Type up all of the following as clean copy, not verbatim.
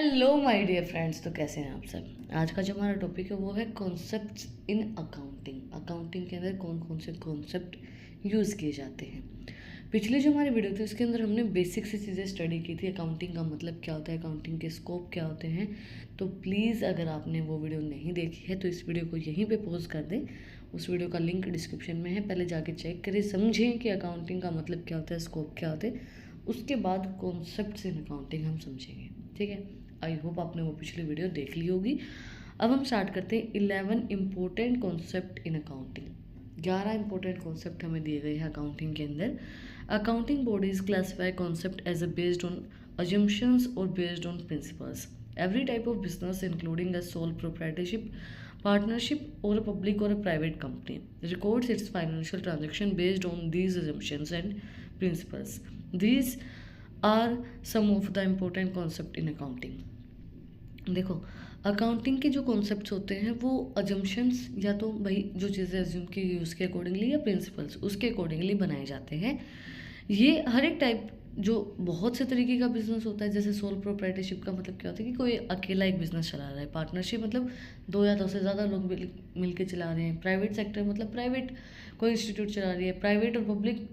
Hello my dear friends. तो कैसे हैं आप सब। आज का जो हमारा टॉपिक है वो है कॉन्सेप्ट्स इन अकाउंटिंग। अकाउंटिंग के अंदर कौन कौन से कॉन्सेप्ट यूज़ किए जाते हैं। पिछली जो हमारी वीडियो थी उसके अंदर हमने बेसिक सी चीज़ें स्टडी की थी। अकाउंटिंग का मतलब क्या होता है, अकाउंटिंग के स्कोप क्या होते हैं। तो प्लीज़ अगर आपने वो वीडियो नहीं देखी है तो इस वीडियो को यहीं पर पॉज कर दें। उस वीडियो का लिंक डिस्क्रिप्शन में है, पहले जाके चेक करें, समझें कि अकाउंटिंग का मतलब क्या होता है, स्कोप क्या होते हैं। उसके बाद कॉन्सेप्ट्स इन अकाउंटिंग हम समझेंगे। ठीक है, आई होप आपने वो पिछली वीडियो देख ली होगी। अब हम स्टार्ट करते हैं 11 important concept in accounting. 11 important concept हमें दिए गए हैं अकाउंटिंग के अंदर। Accounting bodies classify concept as a based on assumptions or based on principles. Every type of business, including a sole proprietorship, partnership, or a public or a private company, records its financial transaction based on these assumptions and principles. These are some of the important concept in accounting. देखो, accounting के जो concepts होते हैं वो assumptions या तो भाई जो चीज़ें अज्यूम की गई उसके अकॉर्डिंगली या प्रिंसिपल्स उसके अकॉर्डिंगली बनाए जाते हैं। ये हर एक टाइप जो बहुत से तरीके का बिजनेस होता है, जैसे सोल प्रोप्राइटरशिप का मतलब क्या होता है कि कोई अकेला एक बिजनेस चला रहा है। पार्टनरशिप मतलब दो या दो से ज़्यादा लोग मिल के चला रहे हैं। प्राइवेट सेक्टर मतलब प्राइवेट कोई इंस्टीट्यूट चला रही है। प्राइवेट और पब्लिक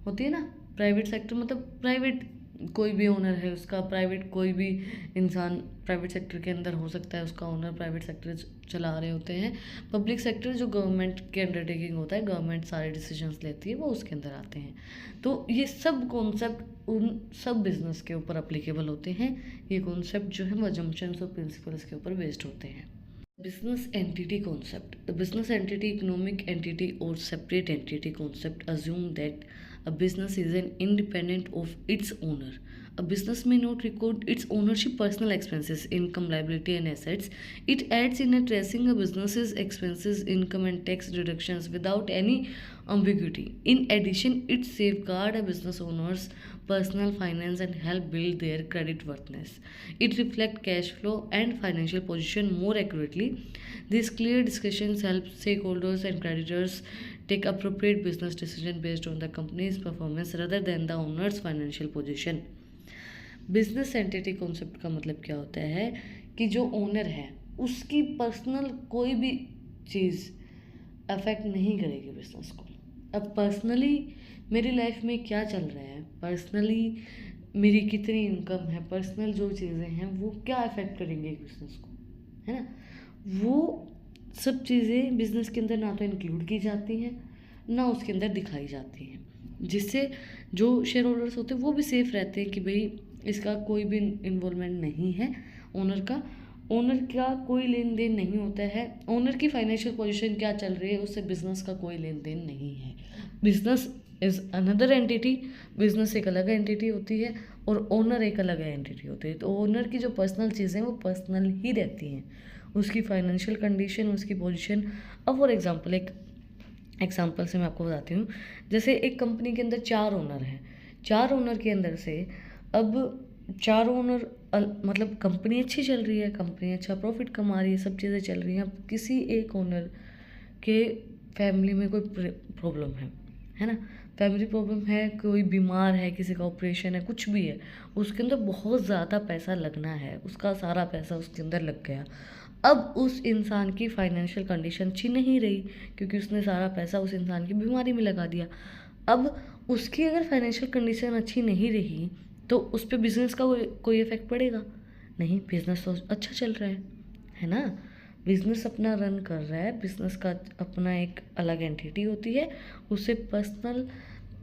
होती है ना। प्राइवेट सेक्टर मतलब प्राइवेट कोई भी ओनर है उसका, प्राइवेट कोई भी इंसान प्राइवेट सेक्टर के अंदर हो सकता है, उसका ओनर प्राइवेट सेक्टर चला रहे होते हैं। पब्लिक सेक्टर जो गवर्नमेंट के अंडरटेकिंग होता है, गवर्नमेंट सारे डिसीजंस लेती है, वो उसके अंदर आते हैं। तो ये सब कॉन्सेप्ट उन सब बिजनेस के ऊपर अप्लीकेबल होते हैं। ये कॉन्सेप्ट जो है वो assumptions और प्रिंसिपल्स के ऊपर बेस्ड होते हैं। Business entity concept. The business entity, economic entity, or separate entity concept assume that a business is an independent of its owner. A business may not record its ownership, personal expenses, income, liability, and assets. It aids in addressing a business's expenses, income, and tax deductions without any ambiguity. In addition, it safeguards a business owner's personal finance and help build their creditworthiness. It reflects cash flow and financial position more accurately. These clear discussions help stakeholders and creditors take appropriate business decision based on the company's performance rather than the owner's financial position. Business entity concept का मतलब क्या होता है कि जो owner है उसकी personal कोई भी चीज़ अफेक्ट नहीं करेगी बिजनेस को। अब पर्सनली मेरी लाइफ में क्या चल रहा है, पर्सनली मेरी कितनी इनकम है, पर्सनल जो चीज़ें हैं वो क्या अफेक्ट करेंगे एक बिजनेस को, है ना। वो सब चीज़ें बिजनेस के अंदर ना तो इंक्लूड की जाती हैं ना उसके अंदर दिखाई जाती हैं, जिससे जो शेयर होल्डर्स होते हैं वो भी सेफ रहते हैं कि भाई इसका कोई भी इन्वॉल्वमेंट नहीं है। ओनर का कोई लेन देन नहीं होता है। ओनर की फाइनेंशियल पोजीशन क्या चल रही है उससे बिजनेस का कोई लेन देन नहीं है। Business is another entity. Business एक अलग एंटिटी होती है और ओनर एक अलग एंटिटी होती है। तो ओनर की जो पर्सनल चीज़ें हैं वो पर्सनल ही रहती हैं। उसकी फाइनेंशियल कंडीशन, उसकी पोजीशन। अब फॉर एग्जांपल एक एग्जांपल से मैं आपको बताती हूँ। जैसे एक कंपनी के अंदर 4 ओनर हैं। 4 ओनर के अंदर से अब 4 ओनर मतलब कंपनी अच्छी चल रही है, कंपनी अच्छा प्रॉफिट कमा रही है, सब चीज़ें चल रही हैं। अब किसी एक ओनर के फैमिली में कोई प्रॉब्लम है ना, फैमिली प्रॉब्लम है, कोई बीमार है, किसी का ऑपरेशन है, कुछ भी है, उसके अंदर बहुत ज़्यादा पैसा लगना है, उसका सारा पैसा उसके अंदर लग गया। अब उस इंसान की फाइनेंशियल कंडीशन अच्छी नहीं रही क्योंकि उसने सारा पैसा उस इंसान की बीमारी में लगा दिया। अब उसकी अगर फाइनेंशियल कंडीशन अच्छी नहीं रही तो उस पर बिज़नेस का कोई इफेक्ट पड़ेगा नहीं। बिज़नेस तो अच्छा चल रहा है ना। बिज़नेस अपना रन कर रहा है, बिज़नेस का अपना एक अलग एंटिटी होती है, उससे पर्सनल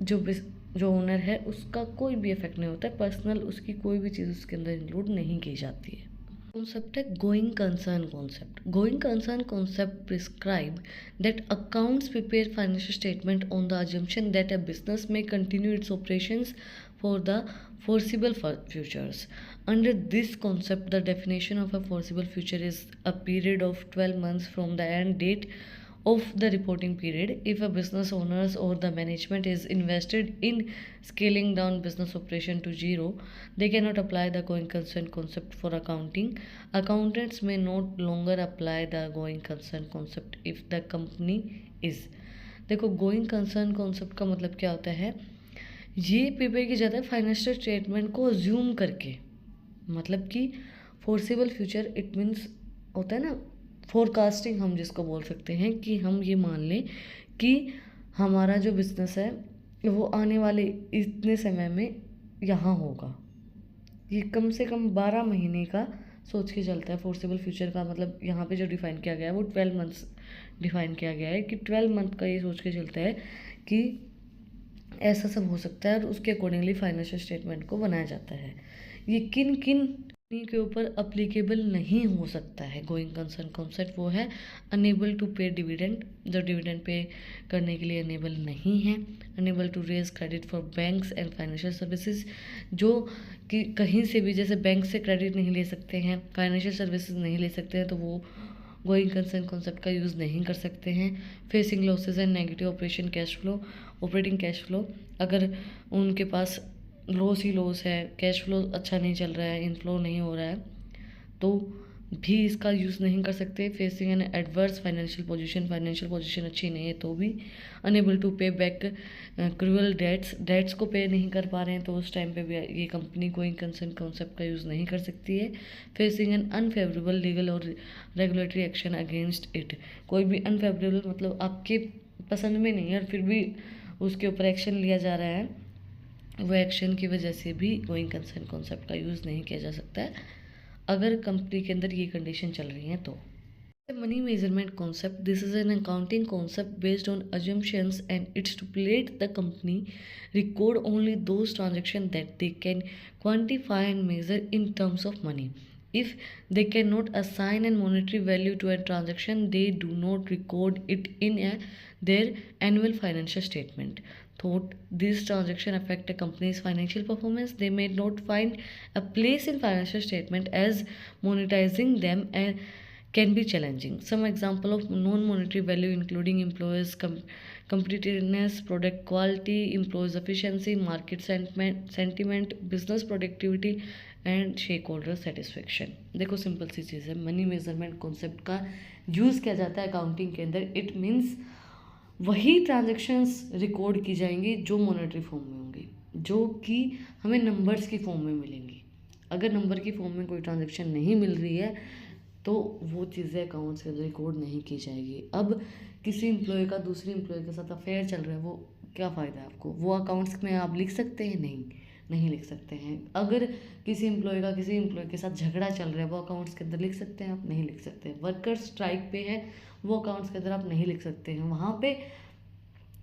जो ओनर है उसका कोई भी इफेक्ट नहीं होता है। पर्सनल उसकी कोई भी चीज़ उसके अंदर इंक्लूड नहीं की जाती है। कॉन्सेप्ट है going concern concept. Going concern concept prescribe that accounts prepare financial statement on the assumption that a business may continue its operations for the foreseeable futures. Under this concept, the definition of a foreseeable future is a period of 12 months from the end date of the reporting period. If a business owners or the management is invested in scaling down business operation to zero, they cannot apply the going concern concept for accounting. Accountants may not longer apply the going concern concept if the company is। देखो, going concern concept का मतलब क्या होता है, ये prepare की जाता है फाइनेंशियल स्टेटमेंट को अज्यूम करके। मतलब कि फोर्सेबल फ्यूचर इट मीन्स होता है ना फोरकास्टिंग, हम जिसको बोल सकते हैं कि हम ये मान लें कि हमारा जो बिजनेस है वो आने वाले इतने समय में यहाँ होगा। ये कम से कम 12 महीने का सोच के चलता है। फोर्सेबल फ्यूचर का मतलब यहाँ पे जो डिफ़ाइन किया गया है वो 12 मंथ्स डिफ़ाइन किया गया है कि 12 मंथ का ये सोच के चलता है कि ऐसा सब हो सकता है और उसके अकॉर्डिंगली फाइनेंशियल स्टेटमेंट को बनाया जाता है। ये किन किन के ऊपर अप्लीकेबल नहीं हो सकता है गोइंग कंसर्न कॉन्सेप्ट, वो है अनेबल टू पे डिविडेंड, जो डिविडेंड पे करने के लिए अनेबल नहीं है। Unable to raise credit for banks and financial services, जो कि कहीं से भी जैसे बैंक से क्रेडिट नहीं ले सकते हैं, फाइनेंशियल सर्विसेज नहीं ले सकते हैं, तो वो गोइंग कंसर्न कॉन्सेप्ट का यूज़ नहीं कर सकते हैं। Facing losses and negative operation cash flow, operating cash flow, अगर उनके पास लॉस ही लॉस है, कैश फ्लो अच्छा नहीं चल रहा है, इनफ्लो नहीं हो रहा है, तो भी इसका यूज़ नहीं कर सकते। Facing an adverse financial position अच्छी नहीं है तो भी। अनेबल टू पे बैक क्रूअल डेट्स को पे नहीं कर पा रहे हैं तो उस टाइम पे भी ये कंपनी गोइंग कंसर्न कॉन्सेप्ट का यूज़ नहीं कर सकती है। फेसिंग एन अनफेवरेबल लीगल और रेगुलेटरी एक्शन अगेंस्ट इट, कोई भी अनफेवरेबल मतलब आपके पसंद में नहीं है और फिर भी उसके ऊपर एक्शन लिया जा रहा है, वो एक्शन की वजह से भी गोइंग कंसर्न कॉन्सेप्ट का यूज़ नहीं किया जा सकता है अगर कंपनी के अंदर ये कंडीशन चल रही है तो। Money measurement concept, this is an accounting concept based on assumptions and it stipulates the company record only those transactions that they can quantify and measure in terms of money. If they cannot assign a monetary value to a transaction, they do not record it in their annual financial statement. Thought these transactions affect a company's financial performance, they may not find a place in financial statement as monetizing them and can be challenging. Some example of non-monetary value including employees competitiveness, product quality, employees efficiency, market sentiment, business productivity and shake holder satisfaction. देखो simple सी चीज़ है, money measurement concept का use किया जाता है accounting के अंदर। It means वही ट्रांजेक्शन्स रिकॉर्ड की जाएंगी जो मॉनेटरी फॉर्म में होंगी, जो कि हमें नंबर्स की फॉर्म में मिलेंगी। अगर नंबर की फॉर्म में कोई ट्रांजेक्शन नहीं मिल रही है तो वो चीज़ें अकाउंट्स के अंदर रिकॉर्ड नहीं की जाएगी। अब किसी एम्प्लॉय का दूसरी एम्प्लॉय के साथ अफेयर चल रहा है, वो क्या फ़ायदा है आपको, वो अकाउंट्स में आप लिख सकते हैं? नहीं लिख सकते हैं। अगर किसी एम्प्लॉय का किसी एम्प्लॉय के साथ झगड़ा चल रहा है, वो अकाउंट्स के अंदर लिख सकते हैं? आप नहीं लिख सकते हैं। वर्कर स्ट्राइक पे है, वो अकाउंट्स के अंदर आप नहीं लिख सकते हैं। वहाँ पे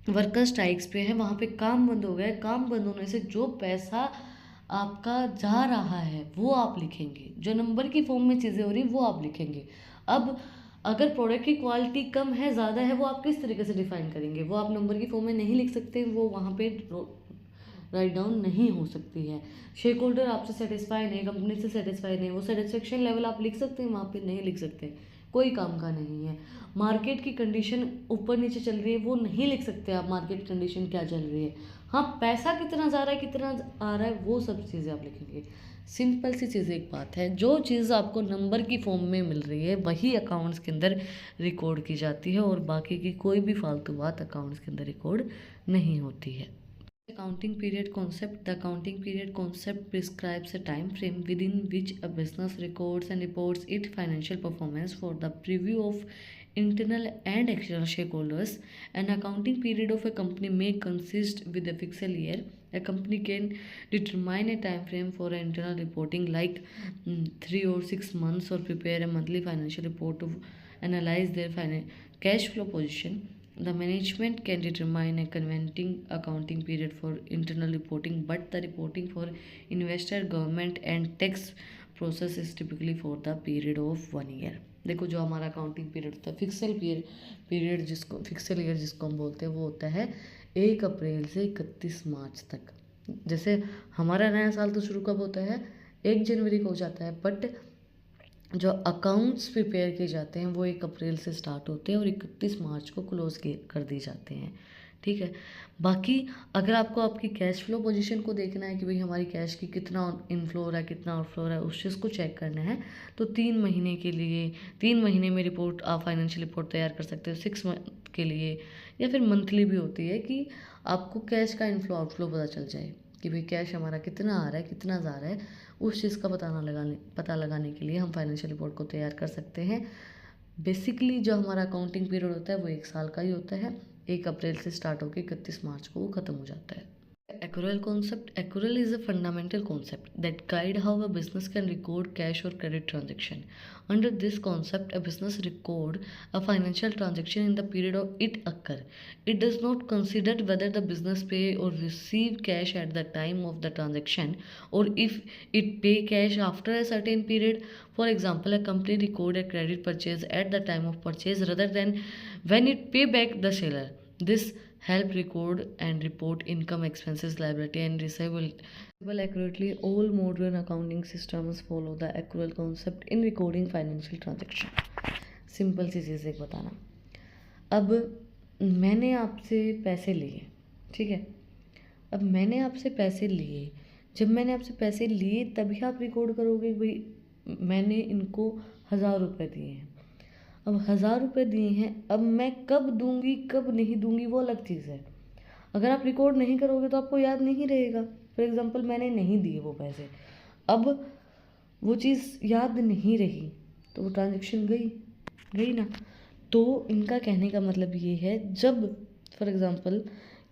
वर्कर स्ट्राइक्स पे है, वहाँ पे काम बंद हो गया है, काम बंद होने से जो पैसा आपका जा रहा है वो आप लिखेंगे, जो नंबर की फॉर्म में चीज़ें हो रही वो आप लिखेंगे। अब अगर प्रोडक्ट की क्वालिटी कम है ज़्यादा है, वो आप किस तरीके से डिफाइन करेंगे? वो आप नंबर की फॉर्म में नहीं लिख सकते, वो वहाँ पे राइट डाउन नहीं हो सकती है। शेक होल्डर आपसे सेटिस्फाई नहीं, कंपनी से सेटिस्फाई नहीं, वो सेटिस्फेक्शन लेवल आप लिख सकते हैं? वहाँ पे नहीं लिख सकते, कोई काम का नहीं है। मार्केट की कंडीशन ऊपर नीचे चल रही है, वो नहीं लिख सकते आप, मार्केट कंडीशन क्या चल रही है। हाँ, पैसा कितना जा रहा है कितना आ रहा है वो सब चीज़ें आप लिखेंगे। सिंपल सी चीज़ एक बात है, जो चीज़ आपको नंबर की फॉर्म में मिल रही है वही अकाउंट्स के अंदर रिकॉर्ड की जाती है और बाकी की कोई भी फालतू बात अकाउंट्स के अंदर रिकॉर्ड नहीं होती है। Accounting period concept, the accounting period concept prescribes a time frame within which a business records and reports its financial performance for the preview of internal and external stakeholders. An accounting period of a company may consist with a fiscal year. A company can determine a time frame for internal reporting like 3 or 6 months, or prepare a monthly financial report to analyze their cash flow position. The management can determine a conventing accounting period for internal reporting, but the reporting for investor, government and tax process is typically for the period of 1 year. देखो जो हमारा accounting period होता है, period जिसको pixel year जिसको हम बोलते हैं, वो होता है 1 अप्रैल से 31 मार्च तक। जैसे हमारा नया साल तो शुरू कब होता है? 1 जनवरी को हो जाता है, बट जो अकाउंट्स प्रिपेयर किए जाते हैं वो 1 अप्रैल से स्टार्ट होते हैं और 31 मार्च को क्लोज कर दिए जाते हैं। ठीक है। बाकी अगर आपको आपकी कैश फ्लो पोजीशन को देखना है कि भाई हमारी कैश की कितना इनफ्लो हो रहा है कितना आउटफ्लो हो रहा है, उस चीज़ को चेक करना है, तो 3 महीने के लिए 3 महीने में रिपोर्ट आप फाइनेंशियल रिपोर्ट तैयार कर सकते हो। 6 मंथ के लिए या फिर मंथली भी होती है कि आपको कैश का इनफ्लो आउटफ्लो पता चल जाए। कि भाई कैश हमारा कितना आ रहा है, कितना जा रहा है, उस चीज़ का पता लगाने के लिए हम फाइनेंशियल रिपोर्ट को तैयार कर सकते हैं। बेसिकली जो हमारा अकाउंटिंग पीरियड होता है वो 1 साल का ही होता है। 1 अप्रैल से स्टार्ट होकर 31 मार्च को वो ख़त्म हो जाता है। Accrual concept. Accrual is a fundamental concept that guide how a business can record cash or credit transaction. Under this concept, a business record a financial transaction in the period of it occur. It does not consider whether the business pay or receive cash at the time of the transaction or if it pay cash after a certain period. For example, a company record a credit purchase at the time of purchase rather than when it pay back the seller. This help record and report income, expenses, liability and receivable accurately. All modern accounting systems follow the accrual concept in recording financial transaction. Simple सी चीज़ एक बताना, अब मैंने आपसे पैसे लिए, ठीक है, अब मैंने आपसे पैसे लिए, जब मैंने आपसे पैसे लिए तभी आप रिकॉर्ड करोगे भाई मैंने इनको 1000 रुपये दिए हैं। अब 1000 रुपये दिए हैं, अब मैं कब दूंगी कब नहीं दूंगी वो अलग चीज़ है। अगर आप रिकॉर्ड नहीं करोगे तो आपको याद नहीं रहेगा। फॉर एग्ज़ाम्पल मैंने नहीं दिए वो पैसे, अब वो चीज़ याद नहीं रही तो वो ट्रांजेक्शन गई ना। तो इनका कहने का मतलब ये है, जब फॉर एग्ज़ाम्पल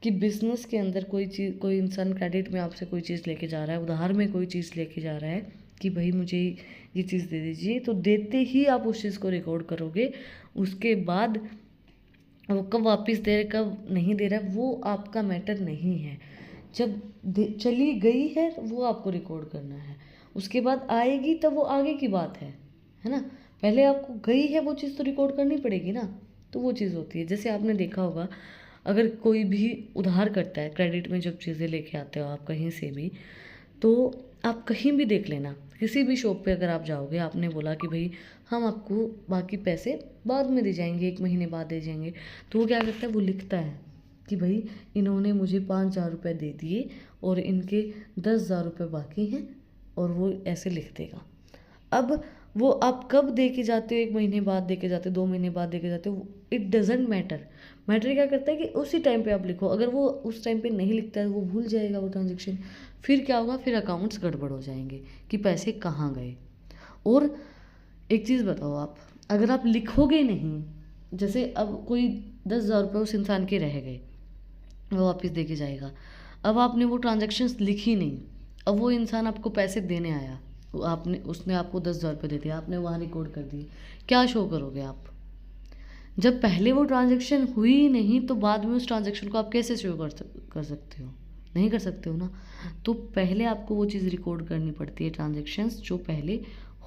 कि बिज़नेस के अंदर कोई इंसान क्रेडिट में आपसे कोई चीज़ लेके जा रहा है, उधार में कोई चीज़ लेके जा रहा है कि भाई मुझे ये चीज़ दे दीजिए, तो देते ही आप उस चीज़ को रिकॉर्ड करोगे। उसके बाद वो कब वापस दे रहे कब नहीं दे रहा वो आपका मैटर नहीं है। जब चली गई है वो आपको रिकॉर्ड करना है, उसके बाद आएगी तब वो आगे की बात है ना। पहले आपको गई है वो चीज़ तो रिकॉर्ड करनी पड़ेगी ना। तो वो चीज़ होती है, जैसे आपने देखा होगा अगर कोई भी उधार करता है, क्रेडिट में जब चीज़ें लेके आते हो आप कहीं से भी, तो आप कहीं भी देख लेना, किसी भी शॉप पे अगर आप जाओगे, आपने बोला कि भाई हम आपको बाकी पैसे बाद में दे जाएंगे, 1 महीने बाद दे जाएंगे, तो वो क्या करता है, वो लिखता है कि भाई इन्होंने मुझे 5000 रुपये दे दिए और इनके 10,000 रुपये बाकी हैं, और वो ऐसे लिख देगा। अब वो आप कब दे के जाते हो, 1 महीने बाद दे के जाते हो, 2 महीने बाद दे के जाते हो, इट डजेंट मैटर। मैटर क्या करता है कि उसी टाइम पे आप लिखो। अगर वो उस टाइम पे नहीं लिखता है वो भूल जाएगा वो ट्रांजेक्शन, फिर क्या होगा, फिर अकाउंट्स गड़बड़ हो जाएंगे कि पैसे कहाँ गए। और एक चीज़ बताओ, आप अगर आप लिखोगे नहीं, जैसे अब कोई 10,000 रुपये उस इंसान के रह गए, वो वापस दे के जाएगा, अब आपने वो ट्रांजेक्शन्स लिखी नहीं, अब वो इंसान आपको पैसे देने आया, उसने आपको 10,000 रुपये दे दिया, आपने वहाँ रिकॉर्ड कर दिए, क्या शो करोगे आप? जब पहले वो ट्रांजेक्शन हुई ही नहीं तो बाद में उस ट्रांजेक्शन को आप कैसे शो कर सकते हो? नहीं कर सकते हो ना। तो पहले आपको वो चीज़ रिकॉर्ड करनी पड़ती है, ट्रांजेक्शन्स जो पहले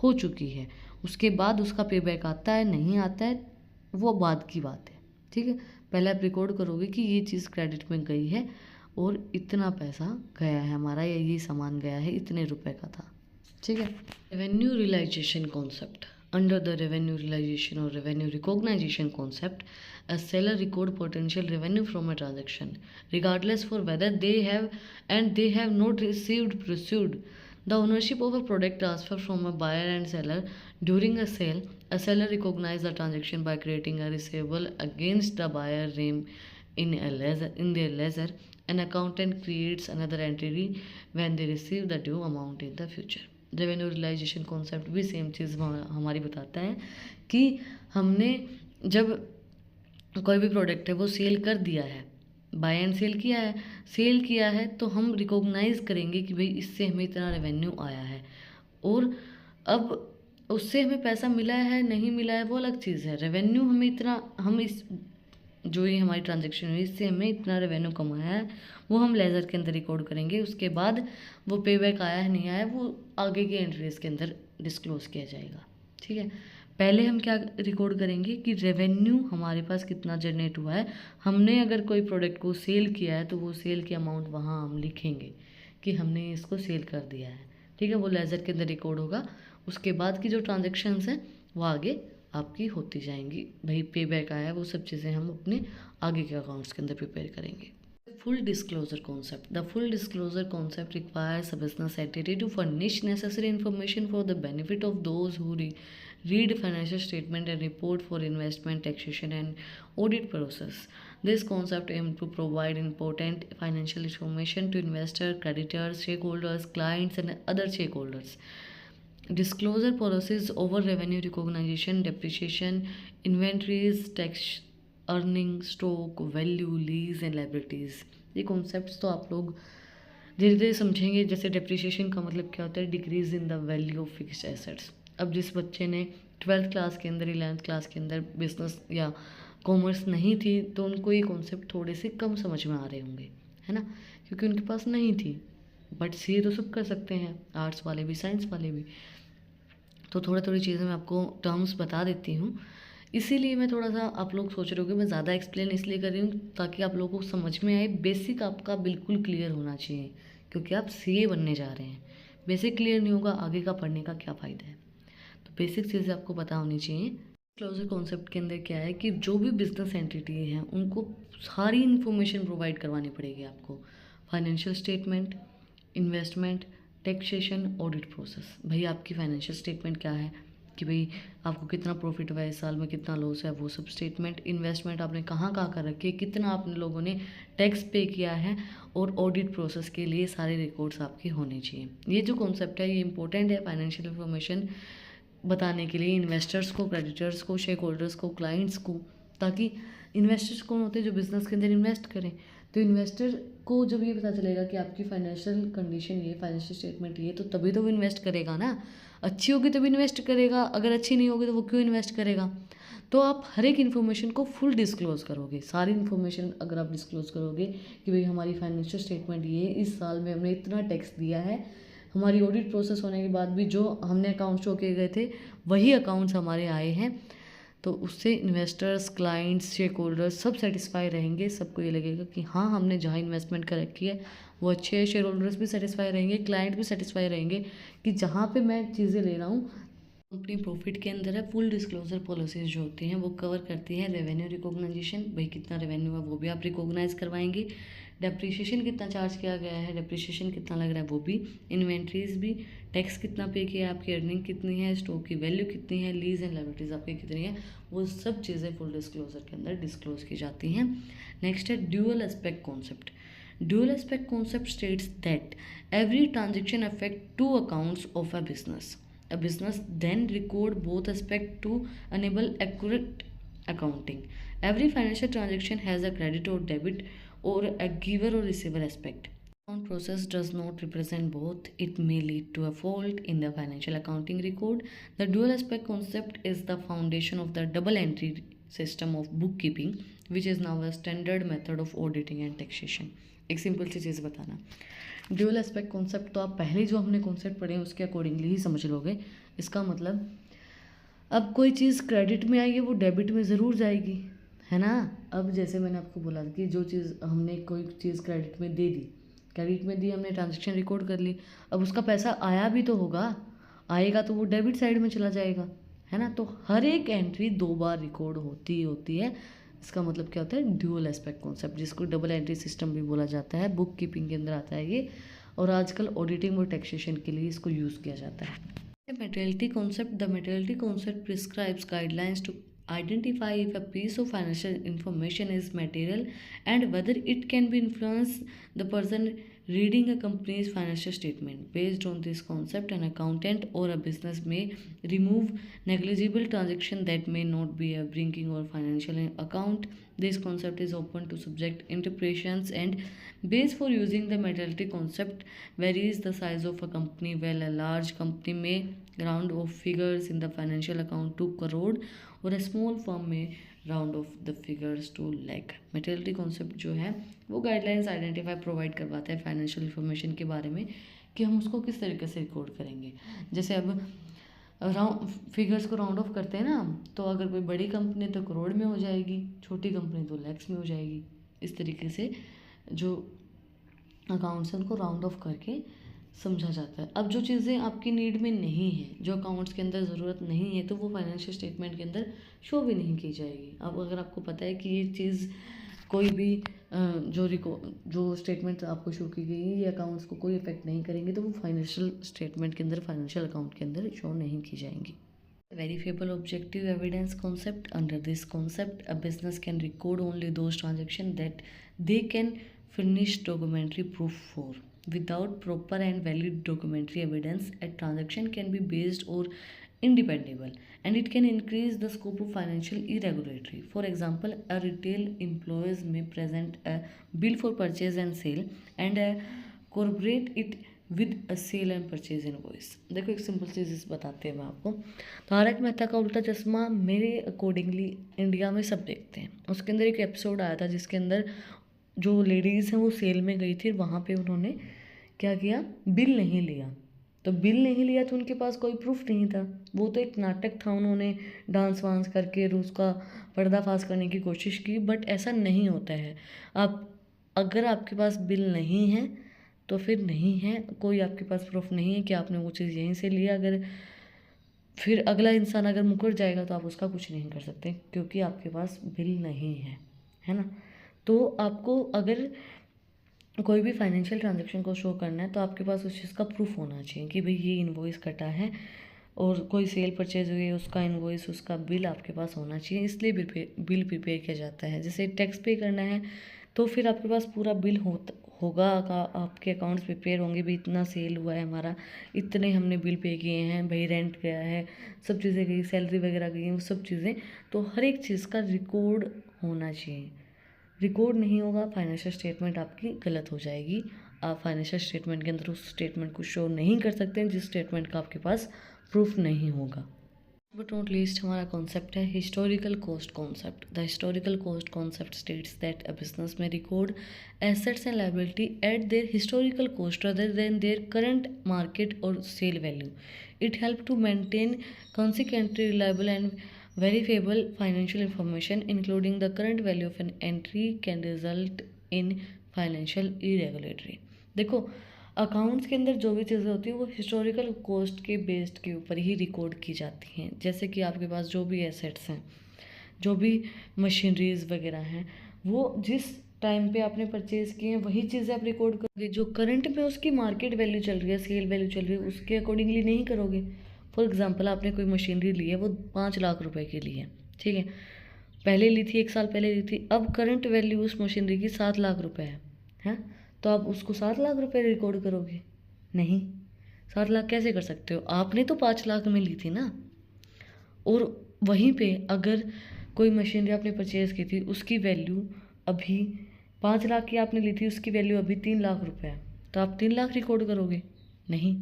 हो चुकी है, उसके बाद उसका पेबैक आता है नहीं आता है वो बाद की बात है, ठीक है। पहले आप रिकॉर्ड करोगे कि ये चीज़ क्रेडिट में गई है और इतना पैसा गया है हमारा, या ये सामान गया है इतने रुपए का था, ठीक है। Revenue realisation concept. Under the revenue realization or revenue recognition concept, a seller record potential revenue from a transaction, regardless for whether they have not received pursued the ownership of a product transfer from a buyer and seller during a sale. A seller recognizes the transaction by creating a receivable against the buyer name in their ledger. An accountant creates another entity when they receive the due amount in the future. Revenue realisation concept भी same चीज़ हमारी बताता है कि हमने जब कोई भी प्रोडक्ट है वो सेल कर दिया है, बाय एंड सेल किया है तो हम रिकॉग्नाइज़ करेंगे कि भाई इससे हमें इतना रेवेन्यू आया है, और अब उससे हमें पैसा मिला है नहीं मिला है वो अलग चीज़ है। रेवेन्यू हमें इतना, हम इस जो ये हमारी ट्रांजैक्शन हुई इससे हमें इतना रेवेन्यू कमाया है वो हम लेज़र के अंदर रिकॉर्ड करेंगे। उसके बाद वो पेबैक आया है नहीं आया वो आगे के एंट्रीज के अंदर डिस्क्लोज किया जाएगा, ठीक है। पहले हम क्या रिकॉर्ड करेंगे कि रेवेन्यू हमारे पास कितना जनरेट हुआ है। हमने अगर कोई प्रोडक्ट को सेल किया है तो वो सेल की अमाउंट वहाँ हम लिखेंगे कि हमने इसको सेल कर दिया है, ठीक है। वो लेज़र के अंदर रिकॉर्ड होगा। उसके बाद की जो ट्रांजेक्शन्स हैं वो आगे आपकी होती जाएंगी। भाई पे बैक आया वो सब चीज़ें हम अपने आगे के अकाउंट्स के अंदर प्रिपेयर करेंगे। Full disclosure concept. The full disclosure concept requires a business entity to furnish necessary information for the benefit of those who read financial statement and report for investment, taxation and audit process. This concept aims to provide important financial information to investors, creditors, shareholders, clients, and other stakeholders. Disclosure policies over revenue recognition, depreciation, inventories, tax, earning, stock, value, lease and liabilities. ये concepts तो आप लोग धीरे धीरे समझेंगे। जैसे depreciation का मतलब क्या होता है, decrease in the value of fixed assets. अब जिस बच्चे ने 12th क्लास के अंदर, 11th क्लास के अंदर बिजनेस या कॉमर्स नहीं थी, तो उनको ये कॉन्सेप्ट थोड़े से कम समझ में आ रहे होंगे, है ना, क्योंकि उनके पास नहीं थी। बट सीए तो सब कर सकते हैं, आर्ट्स वाले भी, साइंस वाले भी। तो थोड़ी थोड़ी चीज़ें मैं आपको टर्म्स बता देती हूँ। इसीलिए मैं थोड़ा सा, आप लोग सोच रहे हो कि मैं ज़्यादा एक्सप्लेन इसलिए कर रही हूँ ताकि आप लोगों को समझ में आए। बेसिक आपका बिल्कुल क्लियर होना चाहिए, क्योंकि आप सीए बनने जा रहे हैं। बेसिक क्लियर नहीं होगा, आगे का पढ़ने का क्या फ़ायदा है। तो बेसिक चीज़ें आपको पता होनी चाहिए। क्लोजर कॉन्सेप्ट के अंदर क्या है कि जो भी बिजनेस एंटिटी हैं उनको सारी इन्फॉर्मेशन प्रोवाइड करवानी पड़ेगी आपको। Financial statement, investment, taxation, audit process. भाई आपकी फाइनेंशियल स्टेटमेंट क्या है कि भाई आपको कितना प्रॉफिट हुआ है, इस साल में कितना लॉस है, वो सब स्टेटमेंट। इन्वेस्टमेंट आपने कहाँ कहाँ कर रखी है, कितना आपने लोगों ने टैक्स पे किया है, और ऑडिट प्रोसेस के लिए सारे रिकॉर्ड्स आपके होने चाहिए। ये जो कॉन्सेप्ट है ये इंपॉर्टेंट है फाइनेंशियल इन्फॉर्मेशन बताने के लिए इन्वेस्टर्स को, क्रेडिटर्स को, शेयर होल्डर्स को, क्लाइंट्स को। ताकि इन्वेस्टर्स कौन होते हैं, जो बिजनेस के अंदर इन्वेस्ट करें। तो इन्वेस्टर को जब ये पता चलेगा कि आपकी फाइनेंशियल कंडीशन ये, फाइनेंशियल स्टेटमेंट ये, तो तभी तो वो इन्वेस्ट करेगा ना। अच्छी होगी तभी इन्वेस्ट करेगा, अगर अच्छी नहीं होगी तो वो क्यों इन्वेस्ट करेगा। तो आप हर एक इन्फॉर्मेशन को फुल डिस्क्लोज करोगे। सारी इन्फॉर्मेशन अगर आप डिस्क्लोज करोगे कि भाई हमारी फाइनेंशियल स्टेटमेंट ये, इस साल में हमने इतना टैक्स दिया है, हमारी ऑडिट प्रोसेस होने के बाद भी जो हमने अकाउंट शो किए गए थे वही अकाउंट्स हमारे आए हैं, तो उससे इन्वेस्टर्स, क्लाइंट्स, शेयर होल्डर्स सब सेटिस्फाई रहेंगे। सबको ये लगेगा कि हाँ, हमने जहाँ इन्वेस्टमेंट कर रखी है वो अच्छे है। शेयर होल्डर्स भी सेटिस्फाई रहेंगे, क्लाइंट भी सेटिस्फाई रहेंगे कि जहाँ पे मैं चीज़ें ले रहा हूँ कंपनी प्रॉफिट के अंदर है। फुल डिस्क्लोजर पॉलिसीज जो होती हैं वो कवर करती हैं रेवेन्यू रिकॉग्नाइजेशन, भाई कितना रेवेन्यू है वो भी आप रिकॉग्नाइज करवाएंगे। डेप्रिसिएशन कितना चार्ज किया गया है, डेप्रिसिएशन कितना लग रहा है वो भी, इन्वेंट्रीज भी, टैक्स कितना पे किया है, आपकी अर्निंग कितनी है, स्टॉक की वैल्यू कितनी है, लीज एंड लायबिलिटीज आपकी कितनी है, वो सब चीज़ें फुल डिस्क्लोजर के अंदर डिस्क्लोज की जाती हैं। नेक्स्ट है dual aspect concept. Dual aspect concept states that every transaction affects two accounts of a business. A business then record both aspects to enable accurate accounting. Every financial transaction has a credit or debit or a giver or receiver aspect. Account process does not represent both. It may lead to a fault in the financial accounting record. The dual aspect concept is the foundation of the double entry system of bookkeeping, which is now a standard method of auditing and taxation. एक simple सी चीज़ बताना, dual aspect concept तो आप पहले जो हमने concept पढ़े हैं उसके अकॉर्डिंगली ही समझ लोगे। इसका मतलब अब कोई चीज़ क्रेडिट में आई है वो डेबिट में ज़रूर जाएगी, है ना। अब जैसे मैंने आपको बोला कि जो चीज़ हमने कोई चीज़ क्रेडिट में दे दी, क्रेडिट में दी, हमने ट्रांजेक्शन रिकॉर्ड कर ली, अब उसका पैसा आया भी तो होगा, आएगा तो वो डेबिट साइड में चला जाएगा, है ना। तो हर एक एंट्री 2 बार रिकॉर्ड होती है। इसका मतलब क्या होता है, ड्यूअल एस्पेक्ट कॉन्सेप्ट, जिसको डबल एंट्री सिस्टम भी बोला जाता है। बुक कीपिंग के अंदर आता है ये, और आजकल ऑडिटिंग और टैक्सेशन के लिए इसको यूज़ किया जाता है। Materiality concept. The materiality concept prescribes guidelines to identify if a piece of financial information is material and whether it can be influenced the person reading a company's financial statement. Based on this concept, an accountant or a business may remove negligible transaction that may not be a bringing or financial account. This concept is open to subject interpretations, and base for using the materiality concept varies the size of a company. While a large company may round off figures in the financial account to crore, और a small firm में round off the figures to lakh. Materiality concept जो है वो guidelines identify provide करवाता है financial information के बारे में कि हम उसको किस तरीके से रिकॉर्ड करेंगे। जैसे अब राउंड फिगर्स को राउंड ऑफ करते हैं ना, तो अगर कोई बड़ी कंपनी तो करोड़ में हो जाएगी, छोटी कंपनी तो लैक्स में हो जाएगी। इस तरीके से जो अकाउंट्स हैं उनको राउंड ऑफ करके समझा जाता है। अब जो चीज़ें आपकी नीड में नहीं है, जो अकाउंट्स के अंदर ज़रूरत नहीं है, तो वो फाइनेंशियल स्टेटमेंट के अंदर शो भी नहीं की जाएगी। अब अगर आपको पता है कि ये चीज़ कोई भी जो स्टेटमेंट आपको शो की गई है ये अकाउंट्स को कोई इफेक्ट नहीं करेंगे, तो वो फाइनेंशियल स्टेटमेंट के अंदर, फाइनेंशियल अकाउंट के अंदर शो नहीं की जाएंगी। Verifiable objective evidence concept. Under this concept, a business can record only those transactions that they can furnish documentary proof for. Without proper and valid documentary evidence, a transaction can be based or independable, and it can increase the scope of financial irregularity. For example, a retail employees may present a bill for purchase and sale and corroborate it with a sale and purchase invoice. देखो एक simple चीज़ बताते हैं मैं आपको। तारक मेहता का उल्टा चश्मा मेरे अकॉर्डिंगली इंडिया में सब देखते हैं। उसके अंदर एक एपिसोड आया था जिसके अंदर जो लेडीज़ हैं वो सेल में गई थी, वहाँ पे उन्होंने क्या किया, बिल नहीं लिया। तो बिल नहीं लिया तो उनके पास कोई प्रूफ नहीं था, वो तो एक नाटक था, उन्होंने डांस वांस करके उसका पर्दाफाश करने की कोशिश की। बट ऐसा नहीं होता है। आप अगर आपके पास बिल नहीं है तो फिर नहीं है, कोई आपके पास प्रूफ नहीं है कि आपने वो चीज़ यहीं से लिया। अगर फिर अगला इंसान अगर मुकर जाएगा तो आप उसका कुछ नहीं कर सकते क्योंकि आपके पास बिल नहीं है ना। तो आपको अगर कोई भी फाइनेंशियल ट्रांजेक्शन को शो करना है तो आपके पास उस चीज़ का प्रूफ होना चाहिए कि भाई ये इनवॉइस कटा है और कोई सेल परचेज हुई है, उसका इनवॉइस, उसका बिल आपके पास होना चाहिए। इसलिए बिल प्रिपेयर किया जाता है। जैसे टैक्स पे करना है तो फिर आपके पास पूरा बिल होगा, आपके अकाउंट्स प्रिपेयर होंगे, भी इतना सेल हुआ है हमारा, इतने हमने बिल पे किए हैं, भाई रेंट गया है, सब चीज़ें गई, सैलरी वगैरह गई हैं, वो सब चीज़ें। तो हर एक चीज़ का रिकॉर्ड होना चाहिए। रिकॉर्ड नहीं होगा, फाइनेंशियल स्टेटमेंट आपकी गलत हो जाएगी। आप फाइनेंशियल स्टेटमेंट के अंदर उस स्टेटमेंट को शो नहीं कर सकते जिस स्टेटमेंट का आपके पास प्रूफ नहीं होगा। बट नॉट लीस्ट हमारा कॉन्सेप्ट है historical cost concept. The historical cost concept states that a business में record assets and liability at their historical cost rather than their current market or sale value. It helps to maintain consequently reliable and verifiable financial information, including the current value of an entry can result in financial irregularity. देखो accounts के अंदर जो भी चीज़ें होती हैं वो historical cost के बेस्ड के ऊपर ही रिकॉर्ड की जाती हैं। जैसे कि आपके पास जो भी एसेट्स हैं, जो भी मशीनरीज वगैरह हैं, वो जिस टाइम पे आपने परचेज़ किए हैं वही चीज़ें आप रिकॉर्ड करोगे। जो करंट में उसकी मार्केट वैल्यू चल रही है, सेल वैल्यू चल रही है, उसके अकॉर्डिंगली नहीं करोगे। फॉर एग्जांपल आपने कोई मशीनरी ली है, वो 5 लाख रुपए की ली है, ठीक है, पहले ली थी, 1 साल पहले ली थी, अब करंट वैल्यू उस मशीनरी की 7 लाख रुपए है, तो आप उसको 7 लाख रुपए रिकॉर्ड करोगे? नहीं, 7 लाख कैसे कर सकते हो? आपने तो 5 लाख में ली थी ना। और वहीं पे अगर कोई मशीनरी आपने परचेज़ की थी, उसकी वैल्यू अभी 5 लाख की आपने ली थी, उसकी वैल्यू अभी 3 लाख रुपए है, तो आप 3 लाख रिकॉर्ड करोगे? नहीं,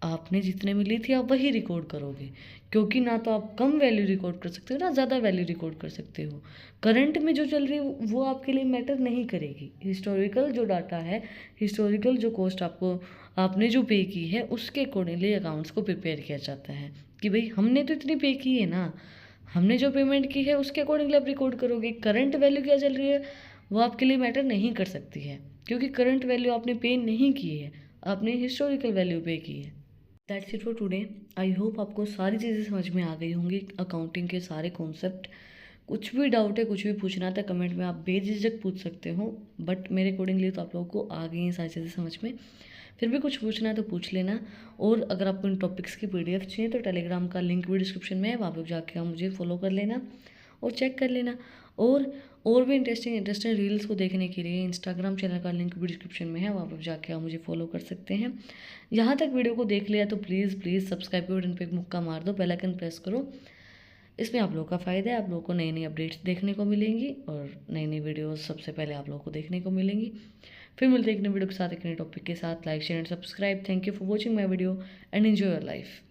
आपने जितने में ली थी आप वही रिकॉर्ड करोगे, क्योंकि ना तो आप कम वैल्यू रिकॉर्ड कर सकते हो ना ज़्यादा वैल्यू रिकॉर्ड कर सकते हो। करंट में जो चल रही है वो आपके लिए मैटर नहीं करेगी। हिस्टोरिकल जो डाटा है, हिस्टोरिकल जो कॉस्ट आपने जो पे की है, उसके अकॉर्डिंगली अकाउंट्स को प्रिपेयर किया जाता है कि भाई हमने तो इतनी पे की है ना, हमने जो पेमेंट की है उसके अकॉर्डिंगली आप रिकॉर्ड करोगे। करंट वैल्यू क्या चल रही है वो आपके लिए मैटर नहीं कर सकती है, क्योंकि करंट वैल्यू आपने पे नहीं की है, आपने हिस्टोरिकल वैल्यू पे की है। That's it for today. I hope आपको सारी चीज़ें समझ में आ गई होंगी, अकाउंटिंग के सारे कॉन्सेप्ट। कुछ भी डाउट है, कुछ भी पूछना था, कमेंट में आप बेझिझक पूछ सकते हो। बट मेरे अकॉर्डिंगली तो आप लोगों को आ गई हैं सारी चीज़ें समझ में। फिर भी कुछ पूछना है तो पूछ लेना। और अगर आपको इन टॉपिक्स की PDF चाहिए तो टेलीग्राम का लिंक भी डिस्क्रिप्शन में है, वहाँ पर जाके आप मुझे फॉलो कर लेना और चेक कर लेना। और भी इंटरेस्टिंग रील्स को देखने के लिए इंस्टाग्राम चैनल का लिंक भी डिस्क्रिप्शन में है, वहाँ पर जाके आप मुझे फॉलो कर सकते हैं। यहाँ तक वीडियो को देख लिया तो प्लीज़ सब्सक्राइब के बटन पर एक मुक्का मार दो, बेल आइकन प्रेस करो। इसमें आप लोगों का फ़ायदा है, आप लोगों को नई नई अपडेट्स देखने को मिलेंगी और नई नई वीडियोस सबसे पहले आप लोगों को देखने को मिलेंगी। फिर मिलते हैं एक नए वीडियो के साथ, एक नए टॉपिक के साथ। Like share and subscribe. Thank you for watching my video and enjoy your life.